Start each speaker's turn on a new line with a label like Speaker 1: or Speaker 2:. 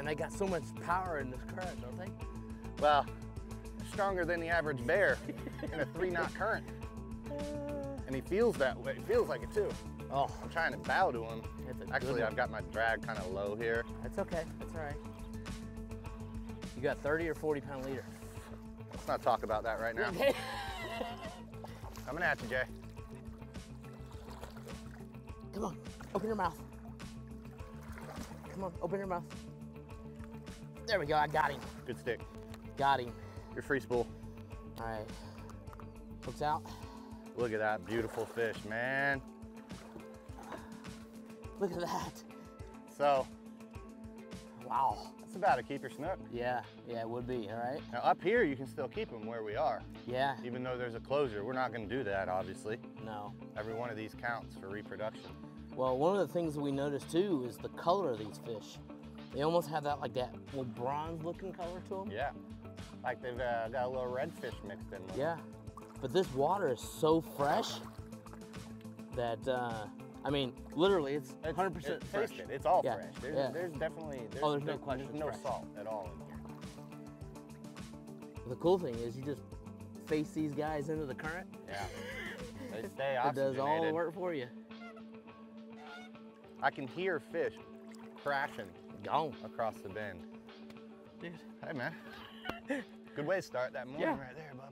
Speaker 1: Man, they got so much power in this current, don't they?
Speaker 2: Well, stronger than the average bear in a 3-knot current. And he feels that way, feels like it too.
Speaker 1: Oh,
Speaker 2: I'm trying to bow to him. Actually, I've got my drag kind of low here.
Speaker 1: That's okay, that's all right. You got 30 or 40 pound leader?
Speaker 2: Let's not talk about that right now.
Speaker 1: Okay.
Speaker 2: Coming at you, Jay.
Speaker 1: Come on, open your mouth. Come on, open your mouth. There we go, I got him.
Speaker 2: Good stick.
Speaker 1: Got him.
Speaker 2: Your free spool.
Speaker 1: All right, hooks out.
Speaker 2: Look at that beautiful fish, man.
Speaker 1: Look at that.
Speaker 2: So,
Speaker 1: wow.
Speaker 2: that's about a keeper snook.
Speaker 1: Yeah, it would be, all right?
Speaker 2: Now up here, you can still keep them where we are.
Speaker 1: Yeah.
Speaker 2: Even though there's a closure, we're not gonna do that, obviously.
Speaker 1: No.
Speaker 2: Every one of these counts for reproduction.
Speaker 1: Well, one of the things we noticed too is the color of these fish. They almost have that like that little bronze looking color to them.
Speaker 2: Yeah, like they've got a little redfish mixed in with them.
Speaker 1: Yeah, but this water is so fresh that, I mean, literally it's 100% fresh.
Speaker 2: Taste it, it's all
Speaker 1: Yeah,
Speaker 2: fresh.
Speaker 1: yeah.
Speaker 2: There's definitely,
Speaker 1: there's no question
Speaker 2: There's no
Speaker 1: it's fresh.
Speaker 2: salt at all in here.
Speaker 1: The cool thing is you just face these guys into the current.
Speaker 2: Yeah, they stay
Speaker 1: It
Speaker 2: oxygenated.
Speaker 1: does all the work for you.
Speaker 2: I can hear fish crashing
Speaker 1: Gone.
Speaker 2: across the bend.
Speaker 1: Dude.
Speaker 2: Hey man, good way to start that morning
Speaker 1: Yeah.
Speaker 2: right there, bub.